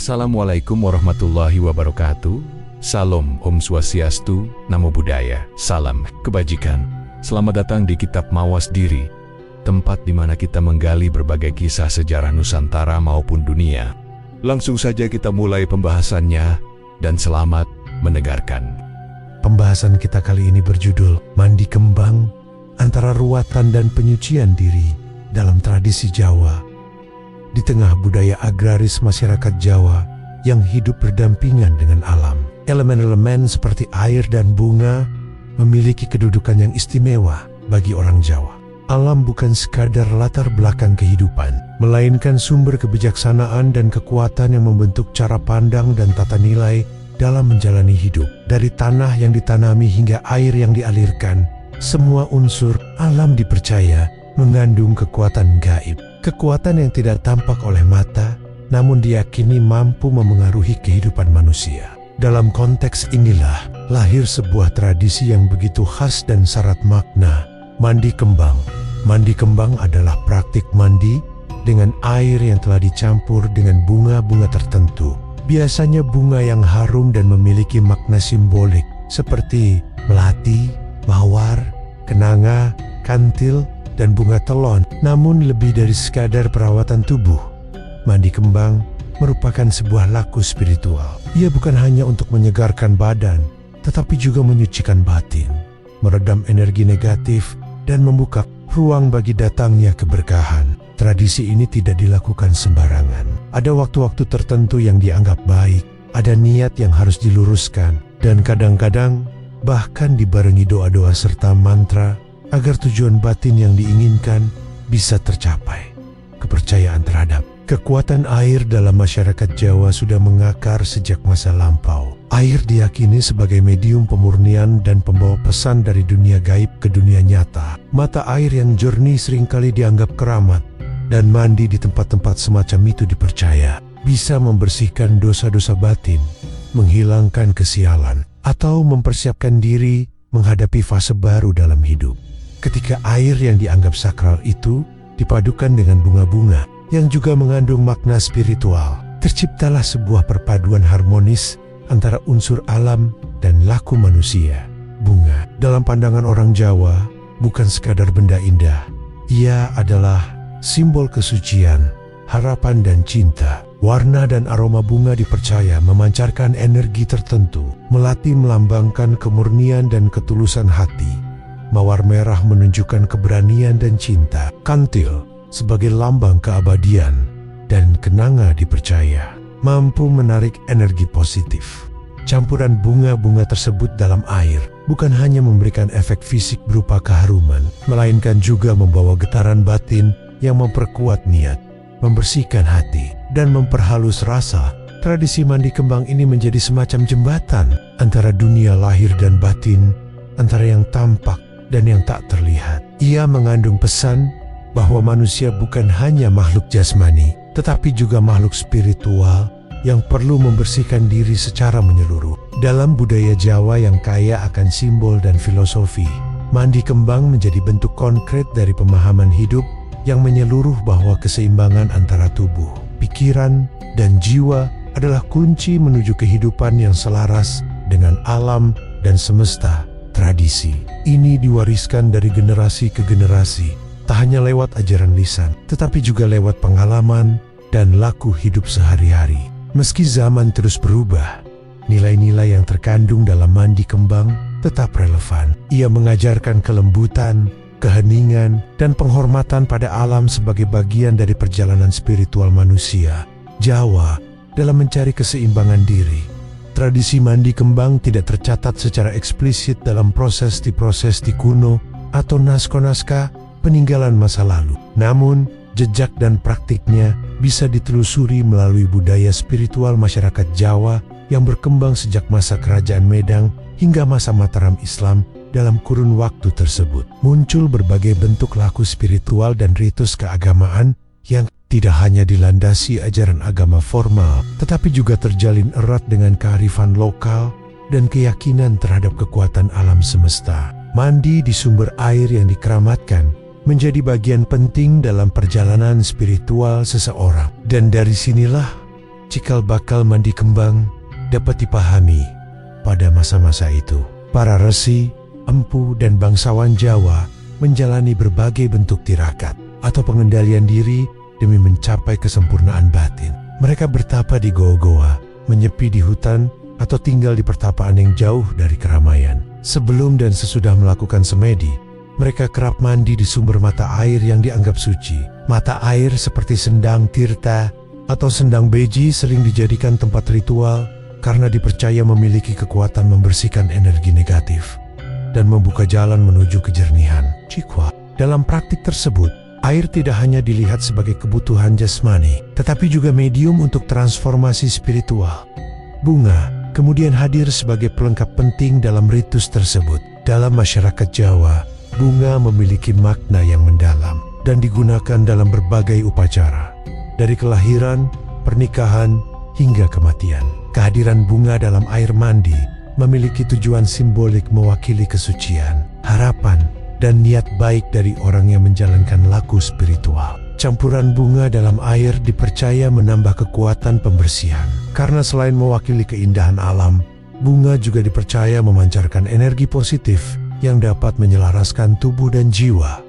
Assalamualaikum warahmatullahi wabarakatuh. Salam, Om Swastiastu, Namo Buddhaya, salam kebajikan. Selamat datang di Kitab Mawas Diri, tempat di mana kita menggali berbagai kisah sejarah Nusantara maupun dunia. Langsung saja kita mulai pembahasannya, dan selamat mendengarkan. Pembahasan kita kali ini berjudul Mandi Kembang, antara ruatan dan penyucian diri dalam tradisi Jawa. Di tengah budaya agraris masyarakat Jawa yang hidup berdampingan dengan alam, elemen-elemen seperti air dan bunga memiliki kedudukan yang istimewa bagi orang Jawa. Alam bukan sekadar latar belakang kehidupan, melainkan sumber kebijaksanaan dan kekuatan yang membentuk cara pandang dan tata nilai dalam menjalani hidup. Dari tanah yang ditanami hingga air yang dialirkan, semua unsur alam dipercaya mengandung kekuatan gaib. Kekuatan yang tidak tampak oleh mata, namun diyakini mampu memengaruhi kehidupan manusia. Dalam konteks inilah lahir sebuah tradisi yang begitu khas dan syarat makna, mandi kembang. Mandi kembang adalah praktik mandi dengan air yang telah dicampur dengan bunga-bunga tertentu. Biasanya bunga yang harum dan memiliki makna simbolik seperti melati, mawar, kenanga, kantil, dan bunga telon. Namun lebih dari sekadar perawatan tubuh, mandi kembang merupakan sebuah laku spiritual. Ia bukan hanya untuk menyegarkan badan, tetapi juga menyucikan batin, meredam energi negatif, dan membuka ruang bagi datangnya keberkahan. Tradisi ini tidak dilakukan sembarangan. Ada waktu-waktu tertentu yang dianggap baik, ada niat yang harus diluruskan, dan kadang-kadang bahkan dibarengi doa-doa serta mantra agar tujuan batin yang diinginkan bisa tercapai. Kepercayaan terhadap kekuatan air dalam masyarakat Jawa sudah mengakar sejak masa lampau. Air diyakini sebagai medium pemurnian dan pembawa pesan dari dunia gaib ke dunia nyata. Mata air yang jernih seringkali dianggap keramat, dan mandi di tempat-tempat semacam itu dipercaya bisa membersihkan dosa-dosa batin, menghilangkan kesialan, atau mempersiapkan diri menghadapi fase baru dalam hidup. Ketika air yang dianggap sakral itu dipadukan dengan bunga-bunga yang juga mengandung makna spiritual, terciptalah sebuah perpaduan harmonis antara unsur alam dan laku manusia. Bunga, dalam pandangan orang Jawa, bukan sekadar benda indah. Ia adalah simbol kesucian, harapan dan cinta. Warna dan aroma bunga dipercaya memancarkan energi tertentu. Melati melambangkan kemurnian dan ketulusan hati. Mawar merah menunjukkan keberanian dan cinta. Kantil sebagai lambang keabadian, dan kenanga dipercaya mampu menarik energi positif. Campuran bunga-bunga tersebut dalam air bukan hanya memberikan efek fisik berupa keharuman, melainkan juga membawa getaran batin yang memperkuat niat, membersihkan hati, dan memperhalus rasa. Tradisi mandi kembang ini menjadi semacam jembatan antara dunia lahir dan batin, antara yang tampak dan yang tak terlihat. Ia mengandung pesan bahwa manusia bukan hanya makhluk jasmani, tetapi juga makhluk spiritual yang perlu membersihkan diri secara menyeluruh. Dalam budaya Jawa yang kaya akan simbol dan filosofi, mandi kembang menjadi bentuk konkret dari pemahaman hidup yang menyeluruh bahwa keseimbangan antara tubuh, pikiran, dan jiwa adalah kunci menuju kehidupan yang selaras dengan alam dan semesta. Tradisi ini diwariskan dari generasi ke generasi, tak hanya lewat ajaran lisan, tetapi juga lewat pengalaman dan laku hidup sehari-hari. Meski zaman terus berubah, nilai-nilai yang terkandung dalam mandi kembang tetap relevan. Ia mengajarkan kelembutan, keheningan, dan penghormatan pada alam sebagai bagian dari perjalanan spiritual manusia. Jawa dalam mencari keseimbangan diri. Tradisi mandi kembang tidak tercatat secara eksplisit dalam prasasti kuno atau naskah-naskah peninggalan masa lalu. Namun, jejak dan praktiknya bisa ditelusuri melalui budaya spiritual masyarakat Jawa yang berkembang sejak masa Kerajaan Medang hingga masa Mataram Islam. Dalam kurun waktu tersebut, muncul berbagai bentuk laku spiritual dan ritus keagamaan yang tidak hanya dilandasi ajaran agama formal, tetapi juga terjalin erat dengan kearifan lokal dan keyakinan terhadap kekuatan alam semesta. Mandi di sumber air yang dikeramatkan menjadi bagian penting dalam perjalanan spiritual seseorang. Dan dari sinilah cikal bakal mandi kembang dapat dipahami pada masa-masa itu. Para resi, empu, dan bangsawan Jawa menjalani berbagai bentuk tirakat atau pengendalian diri demi mencapai kesempurnaan batin. Mereka bertapa di goa-goa, menyepi di hutan, atau tinggal di pertapaan yang jauh dari keramaian. Sebelum dan sesudah melakukan semedi, mereka kerap mandi di sumber mata air yang dianggap suci. Mata air seperti Sendang Tirta atau Sendang Beji sering dijadikan tempat ritual karena dipercaya memiliki kekuatan membersihkan energi negatif dan membuka jalan menuju kejernihan. Cikwa. Dalam praktik tersebut, air tidak hanya dilihat sebagai kebutuhan jasmani, tetapi juga medium untuk transformasi spiritual. Bunga kemudian hadir sebagai pelengkap penting dalam ritus tersebut. Dalam masyarakat Jawa, bunga memiliki makna yang mendalam dan digunakan dalam berbagai upacara, dari kelahiran, pernikahan, hingga kematian. Kehadiran bunga dalam air mandi memiliki tujuan simbolik mewakili kesucian, harapan, dan niat baik dari orang yang menjalankan laku spiritual. Campuran bunga dalam air dipercaya menambah kekuatan pembersihan. Karena selain mewakili keindahan alam, bunga juga dipercaya memancarkan energi positif yang dapat menyelaraskan tubuh dan jiwa.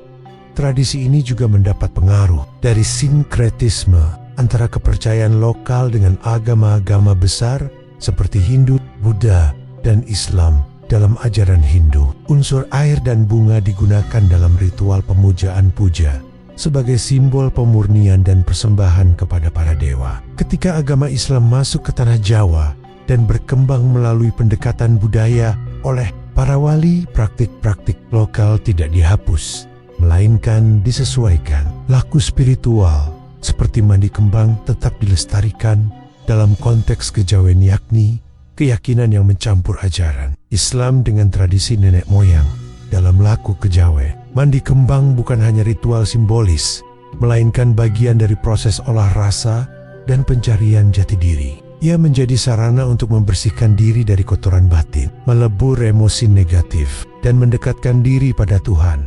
Tradisi ini juga mendapat pengaruh dari sinkretisme antara kepercayaan lokal dengan agama-agama besar seperti Hindu, Buddha, dan Islam. Dalam ajaran Hindu, unsur air dan bunga digunakan dalam ritual pemujaan puja sebagai simbol pemurnian dan persembahan kepada para dewa. Ketika agama Islam masuk ke tanah Jawa dan berkembang melalui pendekatan budaya oleh para wali, praktik-praktik lokal tidak dihapus, melainkan disesuaikan. Laku spiritual seperti mandi kembang tetap dilestarikan dalam konteks kejawen, yakni keyakinan yang mencampur ajaran Islam dengan tradisi nenek moyang. Dalam laku kejawen, mandi kembang bukan hanya ritual simbolis, melainkan bagian dari proses olah rasa dan pencarian jati diri. Ia menjadi sarana untuk membersihkan diri dari kotoran batin, melebur emosi negatif, dan mendekatkan diri pada Tuhan.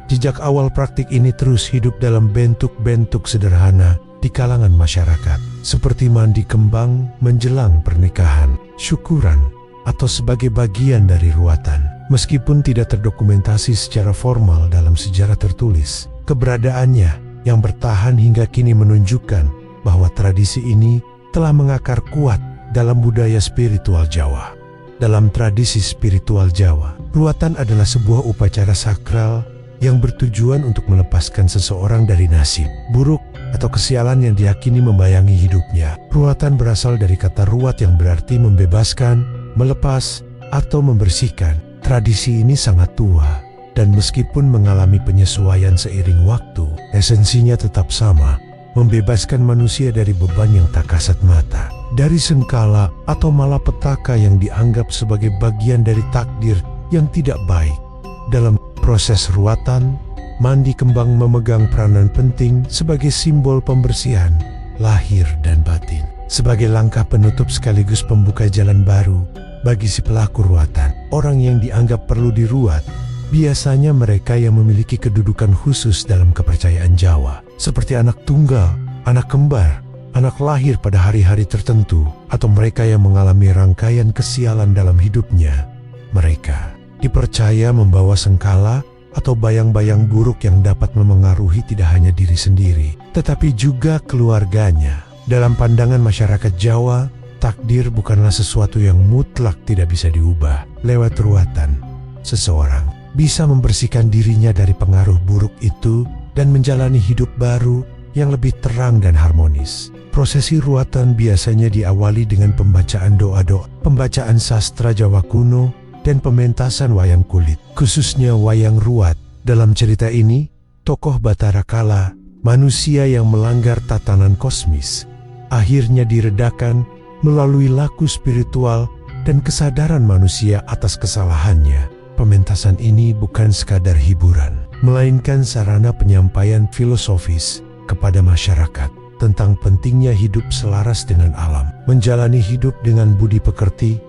Jejak awal praktik ini terus hidup dalam bentuk-bentuk sederhana di kalangan masyarakat, seperti mandi kembang menjelang pernikahan, syukuran, atau sebagai bagian dari ruatan. Meskipun tidak terdokumentasi secara formal dalam sejarah tertulis, keberadaannya yang bertahan hingga kini menunjukkan bahwa tradisi ini telah mengakar kuat dalam budaya spiritual Jawa. Dalam tradisi spiritual Jawa, ruatan adalah sebuah upacara sakral yang bertujuan untuk melepaskan seseorang dari nasib buruk atau kesialan yang diyakini membayangi hidupnya. Ruatan berasal dari kata ruat yang berarti membebaskan, melepas, atau membersihkan. Tradisi ini sangat tua, dan meskipun mengalami penyesuaian seiring waktu, esensinya tetap sama, membebaskan manusia dari beban yang tak kasat mata, dari sengkala atau malapetaka yang dianggap sebagai bagian dari takdir yang tidak baik. Dalam proses ruatan, mandi kembang memegang peranan penting sebagai simbol pembersihan lahir dan batin. Sebagai langkah penutup sekaligus pembuka jalan baru bagi si pelaku ruatan, orang yang dianggap perlu diruat biasanya mereka yang memiliki kedudukan khusus dalam kepercayaan Jawa, seperti anak tunggal, anak kembar, anak lahir pada hari-hari tertentu, atau mereka yang mengalami rangkaian kesialan dalam hidupnya. Mereka dipercaya membawa sengkala atau bayang-bayang buruk yang dapat memengaruhi tidak hanya diri sendiri, tetapi juga keluarganya. Dalam pandangan masyarakat Jawa, takdir bukanlah sesuatu yang mutlak tidak bisa diubah. Lewat ruatan, seseorang bisa membersihkan dirinya dari pengaruh buruk itu dan menjalani hidup baru yang lebih terang dan harmonis. Prosesi ruatan biasanya diawali dengan pembacaan doa-doa, pembacaan sastra Jawa kuno, dan pementasan wayang kulit, khususnya wayang ruat. Dalam cerita ini, tokoh Batara Kala, manusia yang melanggar tatanan kosmis, akhirnya diredakan melalui laku spiritual dan kesadaran manusia atas kesalahannya. Pementasan ini bukan sekadar hiburan, melainkan sarana penyampaian filosofis kepada masyarakat tentang pentingnya hidup selaras dengan alam, menjalani hidup dengan budi pekerti,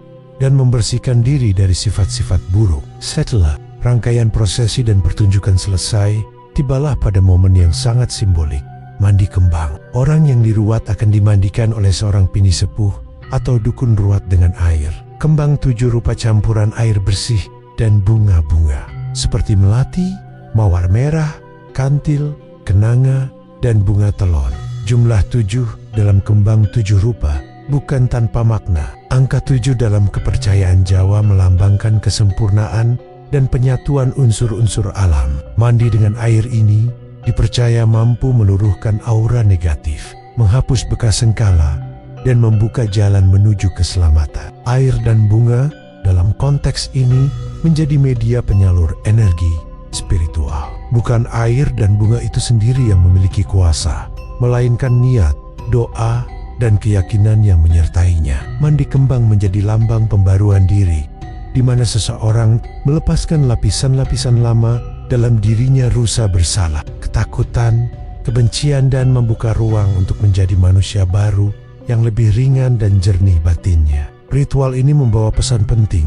dan membersihkan diri dari sifat-sifat buruk. Setelah rangkaian prosesi dan pertunjukan selesai, tibalah pada momen yang sangat simbolik. Mandi kembang. Orang yang diruat akan dimandikan oleh seorang pini sepuh atau dukun ruat dengan air. Kembang 7 rupa campuran air bersih dan bunga-bunga seperti melati, mawar merah, kantil, kenanga, dan bunga telon. Jumlah 7 dalam kembang 7 rupa bukan tanpa makna. Angka 7 dalam kepercayaan Jawa melambangkan kesempurnaan dan penyatuan unsur-unsur alam. Mandi dengan air ini dipercaya mampu meluruhkan aura negatif, menghapus bekas sengkala, dan membuka jalan menuju keselamatan. Air dan bunga dalam konteks ini menjadi media penyalur energi spiritual. Bukan air dan bunga itu sendiri yang memiliki kuasa, melainkan niat, doa, dan keyakinan yang menyertainya. Mandi kembang menjadi lambang pembaruan diri, di mana seseorang melepaskan lapisan-lapisan lama dalam dirinya rusa bersalah, ketakutan, kebencian, dan membuka ruang untuk menjadi manusia baru yang lebih ringan dan jernih batinnya. Ritual ini membawa pesan penting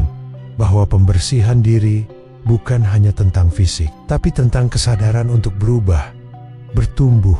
bahwa pembersihan diri bukan hanya tentang fisik, tapi tentang kesadaran untuk berubah, bertumbuh,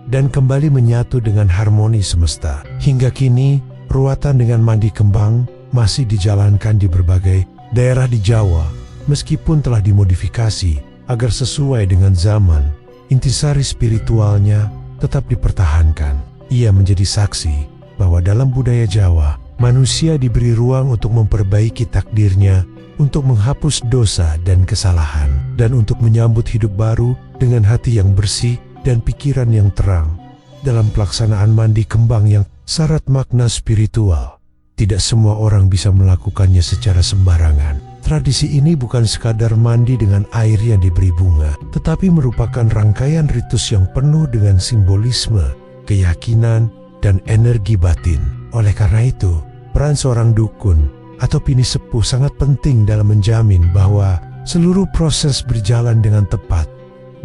dan kembali menyatu dengan harmoni semesta. Hingga kini, ruatan dengan mandi kembang masih dijalankan di berbagai daerah di Jawa, meskipun telah dimodifikasi agar sesuai dengan zaman. Intisari spiritualnya tetap dipertahankan. Ia menjadi saksi bahwa dalam budaya Jawa, manusia diberi ruang untuk memperbaiki takdirnya, untuk menghapus dosa dan kesalahan, dan untuk menyambut hidup baru dengan hati yang bersih dan pikiran yang terang. Dalam pelaksanaan mandi kembang yang syarat makna spiritual, tidak semua orang bisa melakukannya secara sembarangan. Tradisi ini bukan sekadar mandi dengan air yang diberi bunga, tetapi merupakan rangkaian ritus yang penuh dengan simbolisme, keyakinan, dan energi batin. Oleh karena itu, peran seorang dukun atau pini sepuh sangat penting dalam menjamin bahwa seluruh proses berjalan dengan tepat,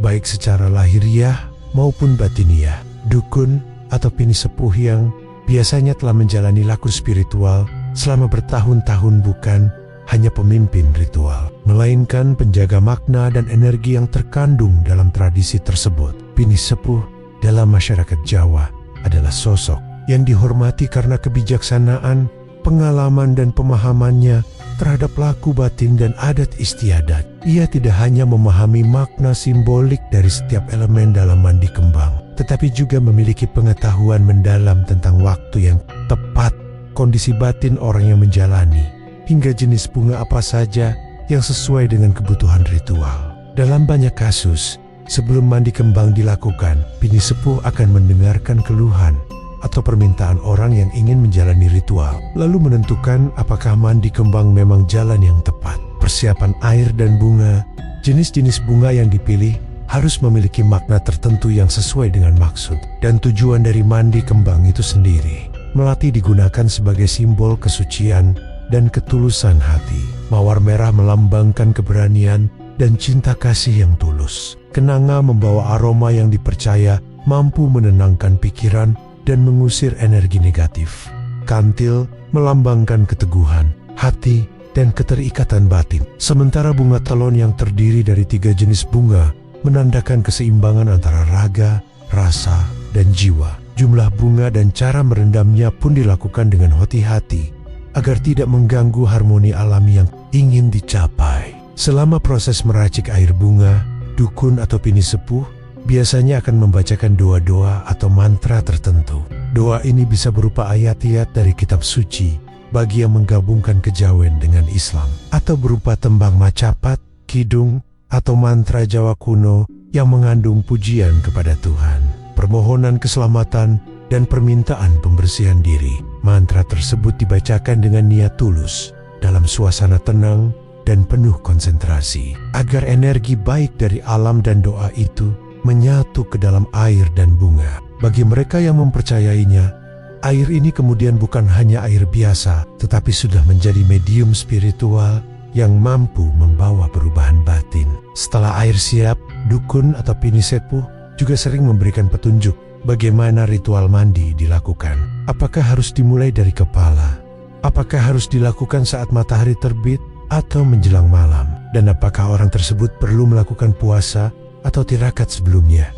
baik secara lahiriah maupun batiniah. Dukun atau pini sepuh yang biasanya telah menjalani laku spiritual selama bertahun-tahun bukan hanya pemimpin ritual, melainkan penjaga makna dan energi yang terkandung dalam tradisi tersebut. Pini sepuh dalam masyarakat Jawa adalah sosok yang dihormati karena kebijaksanaan, pengalaman, dan pemahamannya terhadap laku batin dan adat istiadat. Ia tidak hanya memahami makna simbolik dari setiap elemen dalam mandi kembang, tetapi juga memiliki pengetahuan mendalam tentang waktu yang tepat, kondisi batin orang yang menjalani, hingga jenis bunga apa saja yang sesuai dengan kebutuhan ritual. Dalam banyak kasus, sebelum mandi kembang dilakukan, pini sepuh akan mendengarkan keluhan atau permintaan orang yang ingin menjalani ritual, lalu menentukan apakah mandi kembang memang jalan yang tepat. Persiapan air dan bunga, jenis-jenis bunga yang dipilih harus memiliki makna tertentu yang sesuai dengan maksud dan tujuan dari mandi kembang itu sendiri. Melati digunakan sebagai simbol kesucian dan ketulusan hati. Mawar merah melambangkan keberanian dan cinta kasih yang tulus. Kenanga membawa aroma yang dipercaya mampu menenangkan pikiran dan mengusir energi negatif. Kantil melambangkan keteguhan, hati, dan keterikatan batin. Sementara bunga telon yang terdiri dari 3 jenis bunga menandakan keseimbangan antara raga, rasa, dan jiwa. Jumlah bunga dan cara merendamnya pun dilakukan dengan hati-hati agar tidak mengganggu harmoni alami yang ingin dicapai. Selama proses meracik air bunga, dukun atau pini sepuh biasanya akan membacakan doa-doa atau mantra tertentu. Doa ini bisa berupa ayat-ayat dari kitab suci bagi yang menggabungkan kejawen dengan Islam, atau berupa tembang macapat, kidung, atau mantra Jawa kuno yang mengandung pujian kepada Tuhan, permohonan keselamatan, dan permintaan pembersihan diri. Mantra tersebut dibacakan dengan niat tulus, dalam suasana tenang dan penuh konsentrasi, agar energi baik dari alam dan doa itu menyatu ke dalam air dan bunga. Bagi mereka yang mempercayainya, air ini kemudian bukan hanya air biasa, tetapi sudah menjadi medium spiritual yang mampu membawa perubahan batin. Setelah air siap, dukun atau pini sepuh juga sering memberikan petunjuk bagaimana ritual mandi dilakukan. Apakah harus dimulai dari kepala? Apakah harus dilakukan saat matahari terbit atau menjelang malam? Dan apakah orang tersebut perlu melakukan puasa atau tirakat sebelumnya?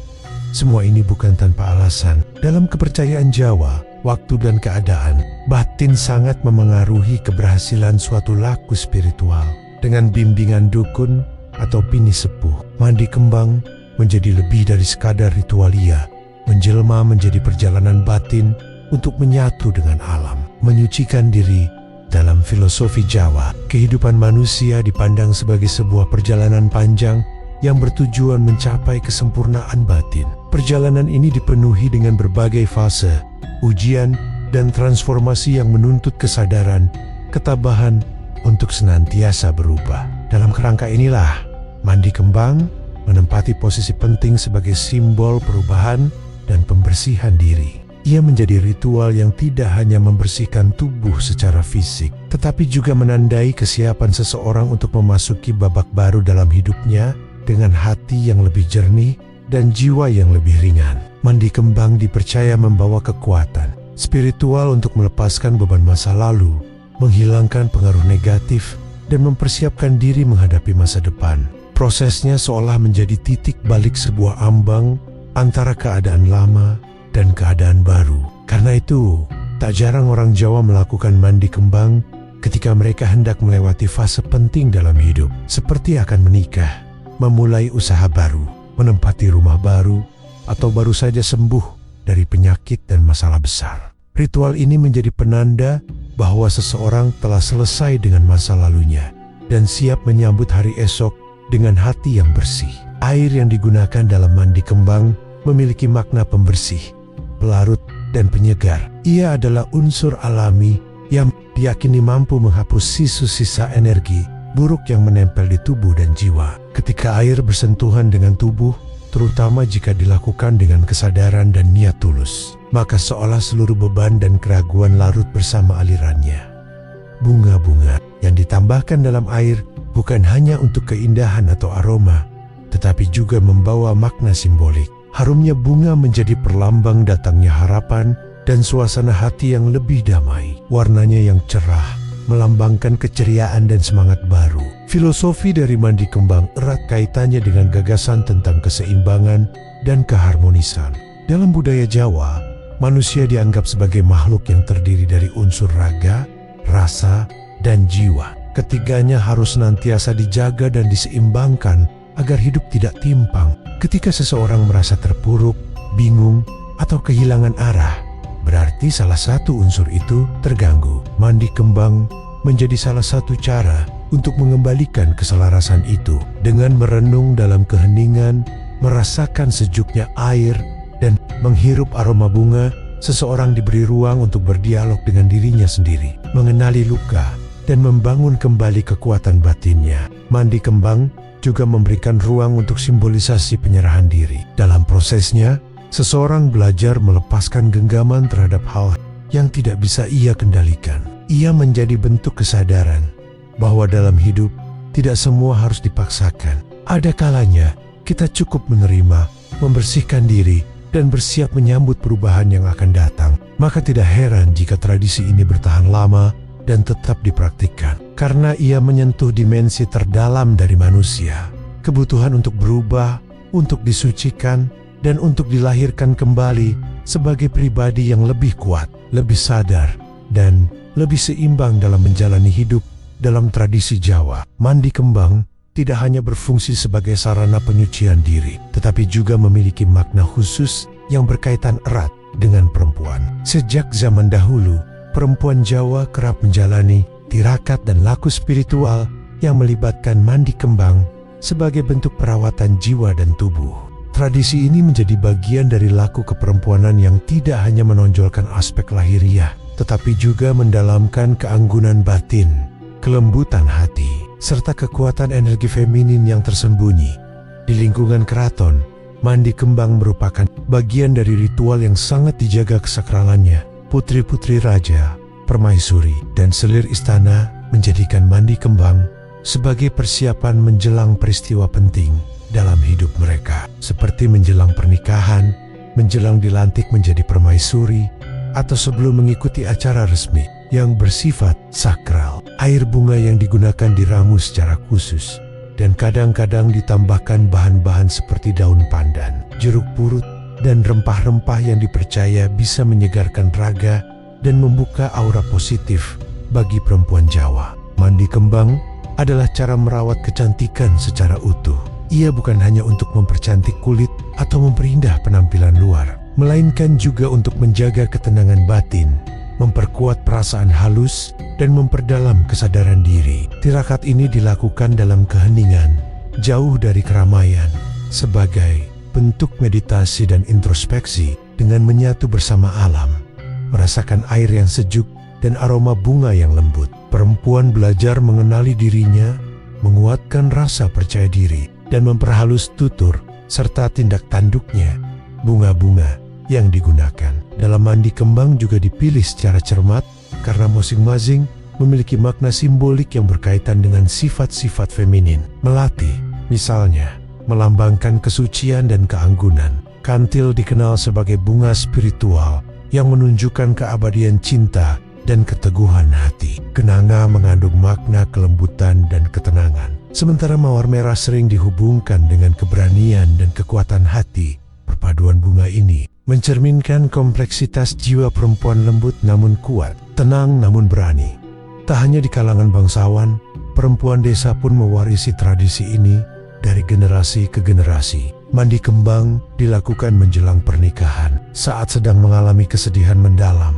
Semua ini bukan tanpa alasan. Dalam kepercayaan Jawa, waktu dan keadaan, batin sangat memengaruhi keberhasilan suatu laku spiritual. Dengan bimbingan dukun atau pini sepuh, mandi kembang menjadi lebih dari sekadar ritualia, menjelma menjadi perjalanan batin untuk menyatu dengan alam, menyucikan diri. Dalam filosofi Jawa, kehidupan manusia dipandang sebagai sebuah perjalanan panjang yang bertujuan mencapai kesempurnaan batin. Perjalanan ini dipenuhi dengan berbagai fase, ujian, dan transformasi yang menuntut kesadaran, ketabahan untuk senantiasa berubah. Dalam kerangka inilah, mandi kembang menempati posisi penting sebagai simbol perubahan dan pembersihan diri. Ia menjadi ritual yang tidak hanya membersihkan tubuh secara fisik, tetapi juga menandai kesiapan seseorang untuk memasuki babak baru dalam hidupnya dengan hati yang lebih jernih dan jiwa yang lebih ringan. Mandi kembang dipercaya membawa kekuatan spiritual untuk melepaskan beban masa lalu, menghilangkan pengaruh negatif, dan mempersiapkan diri menghadapi masa depan. Prosesnya seolah menjadi titik balik sebuah ambang antara keadaan lama dan keadaan baru. Karena itu, tak jarang orang Jawa melakukan mandi kembang ketika mereka hendak melewati fase penting dalam hidup, seperti akan menikah, memulai usaha baru, menempati rumah baru, atau baru saja sembuh dari penyakit dan masalah besar. Ritual ini menjadi penanda bahwa seseorang telah selesai dengan masa lalunya dan siap menyambut hari esok dengan hati yang bersih. Air yang digunakan dalam mandi kembang memiliki makna pembersih, pelarut, dan penyegar. Ia adalah unsur alami yang diyakini mampu menghapus sisa-sisa energi buruk yang menempel di tubuh dan jiwa. Ketika air bersentuhan dengan tubuh, terutama jika dilakukan dengan kesadaran dan niat tulus, maka seolah seluruh beban dan keraguan larut bersama alirannya. Bunga-bunga yang ditambahkan dalam air bukan hanya untuk keindahan atau aroma, tetapi juga membawa makna simbolik. Harumnya bunga menjadi perlambang datangnya harapan dan suasana hati yang lebih damai. Warnanya yang cerah melambangkan keceriaan dan semangat baru. Filosofi dari mandi kembang erat kaitannya dengan gagasan tentang keseimbangan dan keharmonisan. Dalam budaya Jawa, manusia dianggap sebagai makhluk yang terdiri dari unsur raga, rasa, dan jiwa. Ketiganya harus senantiasa dijaga dan diseimbangkan agar hidup tidak timpang. Ketika seseorang merasa terpuruk, bingung, atau kehilangan arah, berarti salah satu unsur itu terganggu. Mandi kembang menjadi salah satu cara untuk mengembalikan keselarasan itu. Dengan merenung dalam keheningan, merasakan sejuknya air, dan menghirup aroma bunga, seseorang diberi ruang untuk berdialog dengan dirinya sendiri, mengenali luka, dan membangun kembali kekuatan batinnya. Mandi kembang juga memberikan ruang untuk simbolisasi penyerahan diri. Dalam prosesnya, seseorang belajar melepaskan genggaman terhadap hal yang tidak bisa ia kendalikan. Ia menjadi bentuk kesadaran bahwa dalam hidup tidak semua harus dipaksakan. Ada kalanya kita cukup menerima, membersihkan diri, dan bersiap menyambut perubahan yang akan datang. Maka tidak heran jika tradisi ini bertahan lama dan tetap dipraktikkan, karena ia menyentuh dimensi terdalam dari manusia. Kebutuhan untuk berubah, untuk disucikan, dan untuk dilahirkan kembali sebagai pribadi yang lebih kuat, lebih sadar, dan lebih seimbang dalam menjalani hidup. Dalam tradisi Jawa, mandi kembang tidak hanya berfungsi sebagai sarana penyucian diri, tetapi juga memiliki makna khusus yang berkaitan erat dengan perempuan. Sejak zaman dahulu, perempuan Jawa kerap menjalani tirakat dan laku spiritual yang melibatkan mandi kembang sebagai bentuk perawatan jiwa dan tubuh. Tradisi ini menjadi bagian dari laku keperempuanan yang tidak hanya menonjolkan aspek lahiriah, tetapi juga mendalamkan keanggunan batin, kelembutan hati, serta kekuatan energi feminin yang tersembunyi. Di lingkungan keraton, mandi kembang merupakan bagian dari ritual yang sangat dijaga kesakralannya. Putri-putri raja, permaisuri, dan selir istana menjadikan mandi kembang sebagai persiapan menjelang peristiwa penting dalam hidup mereka, seperti menjelang pernikahan, menjelang dilantik menjadi permaisuri, atau sebelum mengikuti acara resmi yang bersifat sakral. Air bunga yang digunakan diramu secara khusus, dan kadang-kadang ditambahkan bahan-bahan seperti daun pandan, jeruk purut, dan rempah-rempah yang dipercaya bisa menyegarkan raga dan membuka aura positif bagi perempuan Jawa. Mandi kembang adalah cara merawat kecantikan secara utuh. Ia bukan hanya untuk mempercantik kulit atau memperindah penampilan luar, melainkan juga untuk menjaga ketenangan batin, memperkuat perasaan halus, dan memperdalam kesadaran diri. Tirakat ini dilakukan dalam keheningan, jauh dari keramaian, sebagai bentuk meditasi dan introspeksi dengan menyatu bersama alam, merasakan air yang sejuk dan aroma bunga yang lembut. Perempuan belajar mengenali dirinya, menguatkan rasa percaya diri, dan memperhalus tutur serta tindak tanduknya. Bunga-bunga yang digunakan dalam mandi kembang juga dipilih secara cermat karena masing-masing memiliki makna simbolik yang berkaitan dengan sifat-sifat feminin. Melati, misalnya, melambangkan kesucian dan keanggunan. Kantil dikenal sebagai bunga spiritual yang menunjukkan keabadian cinta dan keteguhan hati. Kenanga mengandung makna kelembutan dan ketenangan. Sementara mawar merah sering dihubungkan dengan keberanian dan kekuatan hati. Perpaduan bunga ini mencerminkan kompleksitas jiwa perempuan lembut namun kuat, tenang namun berani. Tak hanya di kalangan bangsawan, perempuan desa pun mewarisi tradisi ini dari generasi ke generasi. Mandi kembang dilakukan menjelang pernikahan, saat sedang mengalami kesedihan mendalam,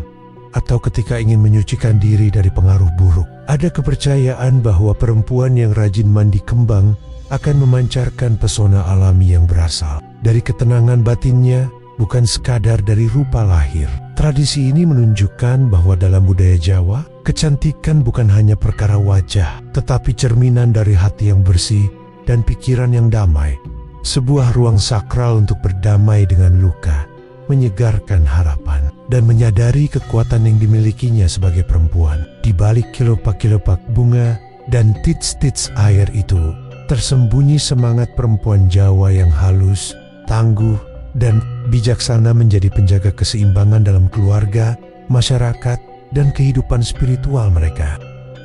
atau ketika ingin menyucikan diri dari pengaruh buruk. Ada kepercayaan bahwa perempuan yang rajin mandi kembang akan memancarkan pesona alami yang berasal dari ketenangan batinnya, bukan sekadar dari rupa lahir. Tradisi ini menunjukkan bahwa dalam budaya Jawa, kecantikan bukan hanya perkara wajah, tetapi cerminan dari hati yang bersih dan pikiran yang damai. Sebuah ruang sakral untuk berdamai dengan luka, menyegarkan harapan, dan menyadari kekuatan yang dimilikinya sebagai perempuan. Di balik kelopak-kelopak bunga dan tits-tits air itu, tersembunyi semangat perempuan Jawa yang halus, tangguh, dan bijaksana menjadi penjaga keseimbangan dalam keluarga, masyarakat, dan kehidupan spiritual mereka.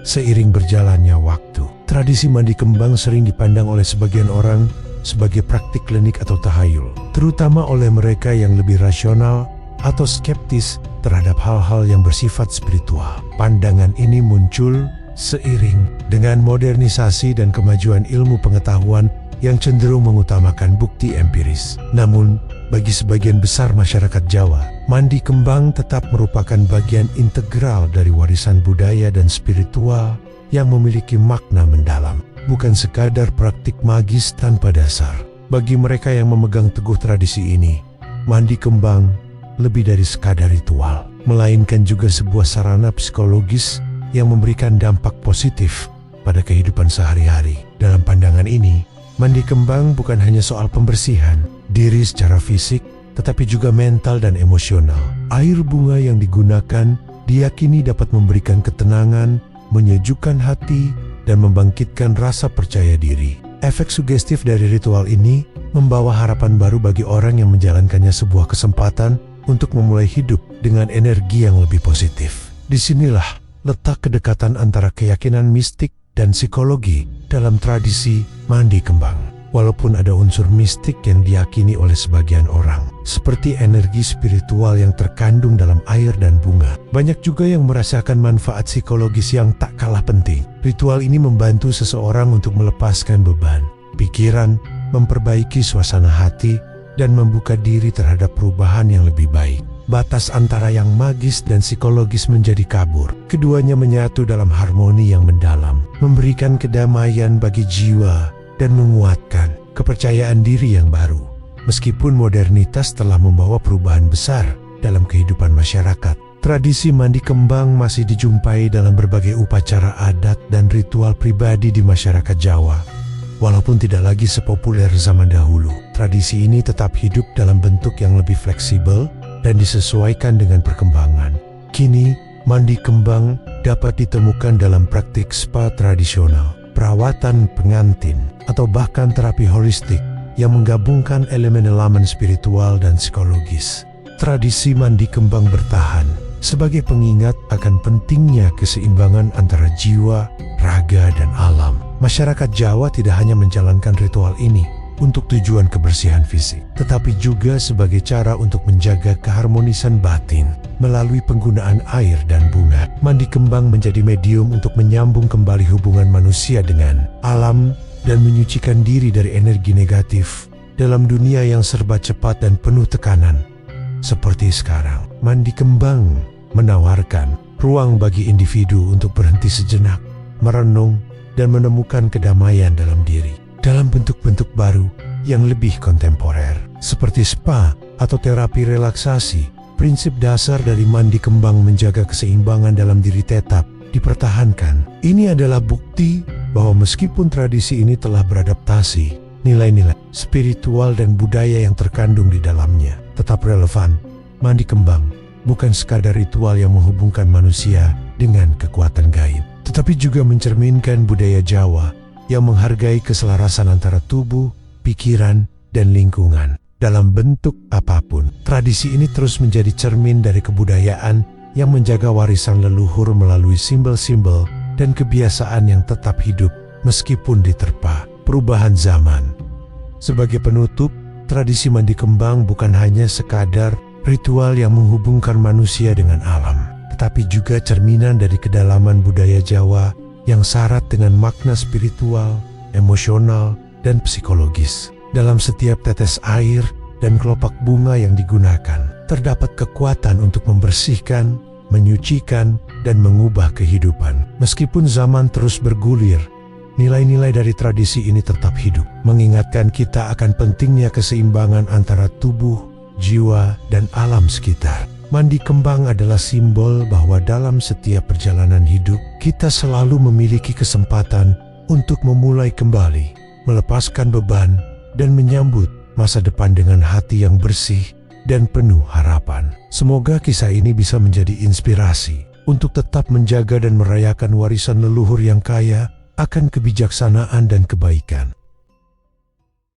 Seiring berjalannya waktu, tradisi mandi kembang sering dipandang oleh sebagian orang sebagai praktik klinik atau tahayul, terutama oleh mereka yang lebih rasional atau skeptis terhadap hal-hal yang bersifat spiritual. Pandangan ini muncul seiring dengan modernisasi dan kemajuan ilmu pengetahuan yang cenderung mengutamakan bukti empiris. Namun, bagi sebagian besar masyarakat Jawa, mandi kembang tetap merupakan bagian integral dari warisan budaya dan spiritual yang memiliki makna mendalam, bukan sekadar praktik magis tanpa dasar. Bagi mereka yang memegang teguh tradisi ini, mandi kembang lebih dari sekadar ritual, melainkan juga sebuah sarana psikologis yang memberikan dampak positif pada kehidupan sehari-hari. Dalam pandangan ini, mandi kembang bukan hanya soal pembersihan diri secara fisik, tetapi juga mental dan emosional. Air bunga yang digunakan diyakini dapat memberikan ketenangan, menyejukkan hati, dan membangkitkan rasa percaya diri. Efek sugestif dari ritual ini membawa harapan baru bagi orang yang menjalankannya, sebuah kesempatan untuk memulai hidup dengan energi yang lebih positif. Disinilah letak kedekatan antara keyakinan mistik dan psikologi dalam tradisi mandi kembang. Walaupun ada unsur mistik yang diyakini oleh sebagian orang, seperti energi spiritual yang terkandung dalam air dan bunga, banyak juga yang merasakan manfaat psikologis yang tak kalah penting. Ritual ini membantu seseorang untuk melepaskan beban pikiran, memperbaiki suasana hati, dan membuka diri terhadap perubahan yang lebih baik. Batas antara yang magis dan psikologis menjadi kabur. Keduanya menyatu dalam harmoni yang mendalam, memberikan kedamaian bagi jiwa dan menguatkan kepercayaan diri yang baru. Meskipun modernitas telah membawa perubahan besar dalam kehidupan masyarakat, tradisi mandi kembang masih dijumpai dalam berbagai upacara adat dan ritual pribadi di masyarakat Jawa. Walaupun tidak lagi sepopuler zaman dahulu, tradisi ini tetap hidup dalam bentuk yang lebih fleksibel dan disesuaikan dengan perkembangan. Kini, mandi kembang dapat ditemukan dalam praktik spa tradisional, perawatan pengantin, atau bahkan terapi holistik yang menggabungkan elemen-elemen spiritual dan psikologis. Tradisi mandi kembang bertahan sebagai pengingat akan pentingnya keseimbangan antara jiwa, raga, dan alam. Masyarakat Jawa tidak hanya menjalankan ritual ini, untuk tujuan kebersihan fisik, tetapi juga sebagai cara untuk menjaga keharmonisan batin melalui penggunaan air dan bunga. Mandi kembang menjadi medium untuk menyambung kembali hubungan manusia dengan alam dan menyucikan diri dari energi negatif dalam dunia yang serba cepat dan penuh tekanan. Seperti sekarang, mandi kembang menawarkan ruang bagi individu untuk berhenti sejenak, merenung, dan menemukan kedamaian dalam diri dalam bentuk-bentuk baru yang lebih kontemporer, seperti spa atau terapi relaksasi. Prinsip dasar dari mandi kembang menjaga keseimbangan dalam diri tetap dipertahankan. Ini adalah bukti bahwa meskipun tradisi ini telah beradaptasi, nilai-nilai spiritual dan budaya yang terkandung di dalamnya tetap relevan. Mandi kembang bukan sekadar ritual yang menghubungkan manusia dengan kekuatan gaib, tetapi juga mencerminkan budaya Jawa yang menghargai keselarasan antara tubuh, pikiran, dan lingkungan. Dalam bentuk apapun, tradisi ini terus menjadi cermin dari kebudayaan yang menjaga warisan leluhur melalui simbol-simbol dan kebiasaan yang tetap hidup meskipun diterpa perubahan zaman. Sebagai penutup, tradisi mandi kembang bukan hanya sekadar ritual yang menghubungkan manusia dengan alam, tetapi juga cerminan dari kedalaman budaya Jawa yang syarat dengan makna spiritual, emosional, dan psikologis. Dalam setiap tetes air dan kelopak bunga yang digunakan, terdapat kekuatan untuk membersihkan, menyucikan, dan mengubah kehidupan. Meskipun zaman terus bergulir, nilai-nilai dari tradisi ini tetap hidup, mengingatkan kita akan pentingnya keseimbangan antara tubuh, jiwa, dan alam sekitar. Mandi kembang adalah simbol bahwa dalam setiap perjalanan hidup, kita selalu memiliki kesempatan untuk memulai kembali, melepaskan beban, dan menyambut masa depan dengan hati yang bersih dan penuh harapan. Semoga kisah ini bisa menjadi inspirasi untuk tetap menjaga dan merayakan warisan leluhur yang kaya akan kebijaksanaan dan kebaikan.